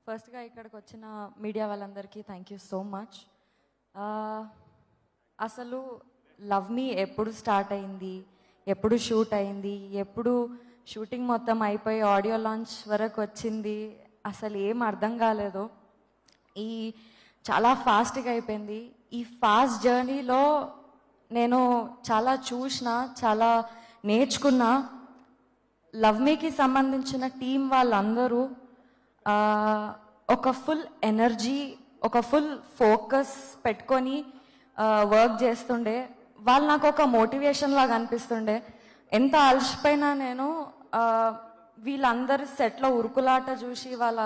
ఫస్ట్గా ఇక్కడికి వచ్చిన మీడియా వాళ్ళందరికీ థ్యాంక్ యూ సో మచ్. అసలు లవ్ మీ ఎప్పుడు స్టార్ట్ అయింది, ఎప్పుడు షూట్ అయింది, ఎప్పుడు షూటింగ్ మొత్తం అయిపోయి ఆడియో లాంచ్ వరకు వచ్చింది, అసలు ఏం అర్థం కాలేదు. ఈ చాలా ఫాస్ట్గా అయిపోయింది. ఈ ఫాస్ట్ జర్నీలో నేను చాలా చూసిన, చాలా నేర్చుకున్నా. లవ్ మీకి సంబంధించిన టీం వాళ్ళందరూ ఒక ఫుల్ ఎనర్జీ, ఒక ఫుల్ ఫోకస్ పెట్టుకొని వర్క్ చేస్తుండే. వాళ్ళు నాకు ఒక మోటివేషన్ లాగా అనిపిస్తుండే. ఎంత అలసిపోయినా నేను వీళ్ళందరి సెట్లో ఉరుకులాట చూసి, వాళ్ళ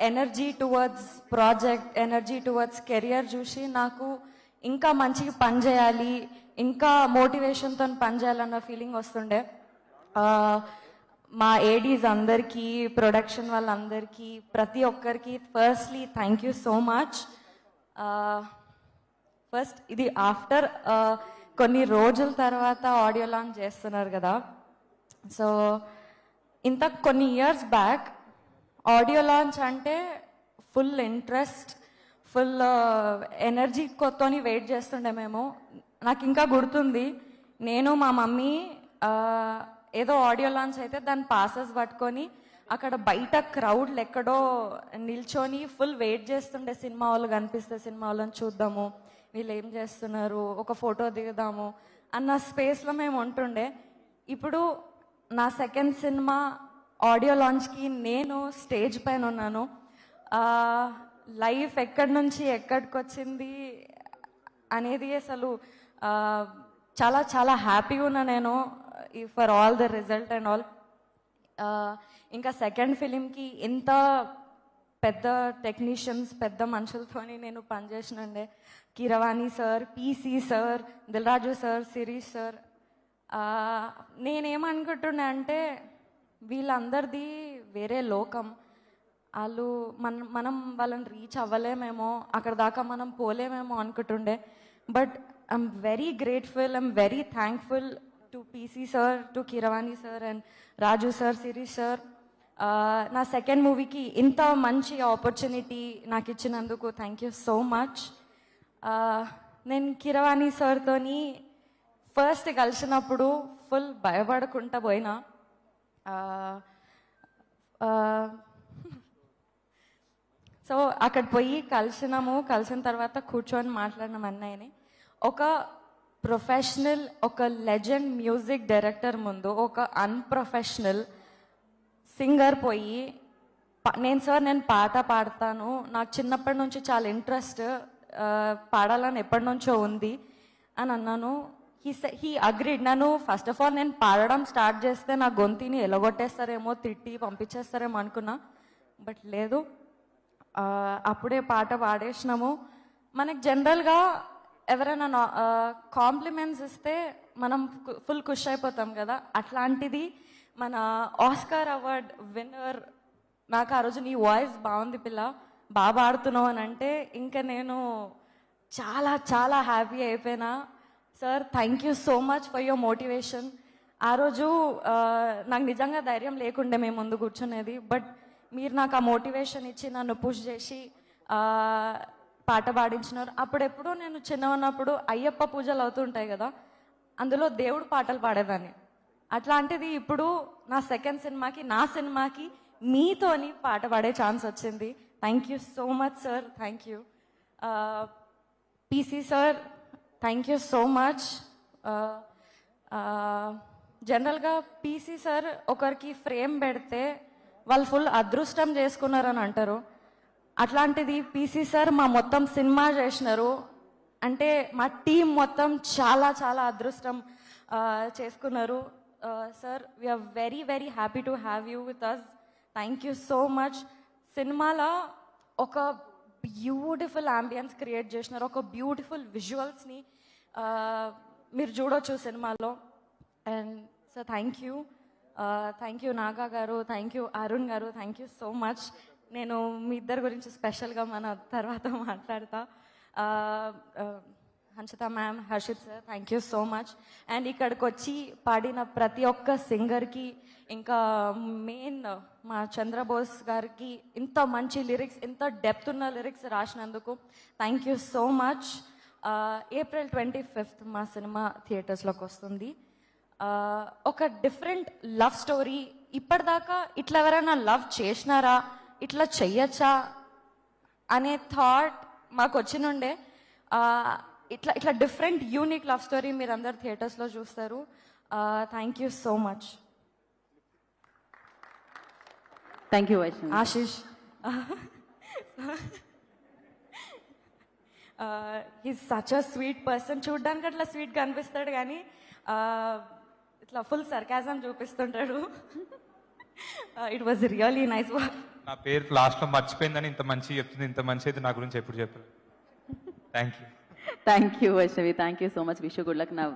energy towards project, energy towards career చూసి నాకు ఇంకా మంచిగా పని చేయాలి, ఇంకా మోటివేషన్తో పని చేయాలన్న ఫీలింగ్ వస్తుండే. మా ఏడీస్ అందరికీ, ప్రొడక్షన్ వాళ్ళందరికీ, ప్రతి ఒక్కరికి firstly thank you so much. First ఇది ఆఫ్టర్ కొన్ని రోజుల తర్వాత ఆడియో లాంచ్ చేస్తున్నారు కదా. సో ఇంత కొన్ని ఇయర్స్ బ్యాక్ ఆడియో లాంచ్ అంటే ఫుల్ ఇంట్రెస్ట్, ఫుల్ ఎనర్జీతోని వెయిట్ చేస్తుండే మేము. నాకు ఇంకా గుర్తుంది, నేను మా మమ్మీ ఏదో ఆడియో లాంచ్ అయితే దాని పాసెస్ పట్టుకొని అక్కడ బయట క్రౌడ్లు ఎక్కడో నిల్చొని ఫుల్ వెయిట్ చేస్తుండే. సినిమా వాళ్ళు కనిపిస్తే సినిమా వాళ్ళని చూద్దాము, వీళ్ళు ఏం చేస్తున్నారు, ఒక ఫోటో దిగుదాము అన్న స్పేస్లో మేము ఉంటుండే. ఇప్పుడు నా సెకండ్ సినిమా ఆడియో లాంచ్కి నేను స్టేజ్ పైన ఉన్నాను. లైఫ్ ఎక్కడి నుంచి ఎక్కడికి వచ్చింది అనేది అసలు చాలా చాలా హ్యాపీగా ఉన్నా నేను for all the result and all. ఇంకా సెకండ్ ఫిలింకి ఇంత పెద్ద టెక్నీషియన్స్, పెద్ద మనుషులతోని నేను పనిచేసినండే. Keeravani sir, PC sir, Dil Raju sir, Shirish sir. నేనేమనుకుంటున్నా అంటే వీళ్ళందరిది వేరే లోకం. వాళ్ళు మనం వాళ్ళని రీచ్ అవ్వలేమేమో, అక్కడ దాకా మనం పోలేమేమో అనుకుంటుండే. But I'm very grateful, I'm very thankful to PC sir, to Keeravani sir and Raju sir, Shirish sir. నా సెకండ్ మూవీకి ఇంత మంచి ఆపర్చునిటీ నాకు ఇచ్చినందుకు థ్యాంక్ యూ సో మచ్. నేను కీరవాణి సార్తోని ఫస్ట్ కలిసినప్పుడు ఫుల్ భయపడకుండా పోయినా. సో అక్కడ పోయి కలిసిన తర్వాత కూర్చొని మాట్లాడినాం అన్నయ్యని. ఒక ప్రొఫెషనల్, ఒక లెజెండ్ మ్యూజిక్ డైరెక్టర్ ముందు ఒక అన్ప్రొఫెషనల్ సింగర్ పోయి నేను పాట పాడతాను, నాకు చిన్నప్పటి నుంచి చాలా ఇంట్రెస్ట్, పాడాలని ఎప్పటి నుంచో ఉంది అని అన్నాను. He agreed. నన్ను ఫస్ట్ ఆఫ్ ఆల్ నేను పాడడం స్టార్ట్ చేస్తే నా గొంతుని ఎలగొట్టేస్తారేమో, తిట్టి పంపించేస్తారేమో అనుకున్నా. బట్ లేదు, అప్పుడే పాట పాడేసినాము. మనకు జనరల్గా ఎవరైనా కాంప్లిమెంట్స్ ఇస్తే మనం ఫుల్ ఖుష్ అయిపోతాం కదా. అట్లాంటిది మన ఆస్కార్ అవార్డ్ విన్నర్ నాకు ఆ రోజు నీ వాయిస్ బాగుంది పిల్ల, బాగా పాడుతున్నావు అని అంటే ఇంకా నేను చాలా చాలా హ్యాపీ అయిపోయినా. Sir thank you so much for your motivation. ఆ రోజు నాకు నిజంగా ధైర్యం లేకుండే మేము ముందు కూర్చునేది. బట్ మీరు నాకు ఆ మోటివేషన్ ఇచ్చి నన్ను పుష్ చేసి పాట పాడించినారు. అప్పుడెప్పుడు నేను చిన్నగా అయ్యప్ప పూజలు అవుతుంటాయి కదా, అందులో దేవుడు పాటలు పాడేదాన్ని. అట్లాంటిది ఇప్పుడు నా సెకండ్ సినిమాకి, నా సినిమాకి మీతోని పాట పాడే ఛాన్స్ వచ్చింది. Thank you so much sir, thank you. PC sir thank you so much. జనరల్గా పీసీ సార్ ఒకరికి ఫ్రేమ్ పెడితే వాళ్ళు ఫుల్ అదృష్టం చేసుకున్నారని అంటారు. అట్లాంటిది పీసీ సార్ మా మొత్తం సినిమా చేసినారు అంటే మా టీం మొత్తం చాలా చాలా అదృష్టం చేసుకున్నారు. Sir we are very very happy to have you with us. Thank you so much. సినిమాలో ఒక బ్యూటిఫుల్ అంబియన్స్ క్రియేట్ చేసినారు, ఒక బ్యూటిఫుల్ విజువల్స్ని మీరు చూడొచ్చు సినిమాలో. And sir thank you Naga గారు, థ్యాంక్ యూ అరుణ్ గారు, థ్యాంక్ యూ సో మచ్. నేను మీ ఇద్దరి గురించి స్పెషల్గా మన తర్వాత మాట్లాడతా. Hanshita ma'am, Harshit sir, thank you so much. And ఇక్కడికి వచ్చి పాడిన ప్రతి ఒక్క సింగర్కి, ఇంకా మెయిన్ మా చంద్రబోస్ గారికి ఇంత మంచి లిరిక్స్, ఇంత డెప్త్ ఉన్న లిరిక్స్ రాసినందుకు thank you so much. April 25th మా సినిమా థియేటర్స్లోకి వస్తుంది. ఒక డిఫరెంట్ లవ్ స్టోరీ. ఇప్పటిదాకా ఇట్లా ఎవరైనా లవ్ చేసినారా, ఇట్లా చెయ్యొచ్చా అనే థాట్ మాకు వచ్చినుండే. ఇట్లా డిఫరెంట్ యూనిక్ లవ్ స్టోరీ మీరు అందరు థియేటర్స్లో చూస్తారు. Thank you so much. Thank you Vaishnavi. Ashish, he's such a sweet person. చూడ్డానికి అట్లా స్వీట్గా అనిపిస్తాడు కానీ ఇట్లా ఫుల్ సర్కాజం చూపిస్తుంటాడు. It was really nice work. నా పేరు లాస్ట్లో మర్చిపోయిందని ఇంత మంచి చెప్తుంది. ఇంత మంచి అయితే నా గురించి ఎప్పుడు చెప్పలేదు. Thank you. Thank you Vaishnavi. Thank you so much. Wish you good luck. నా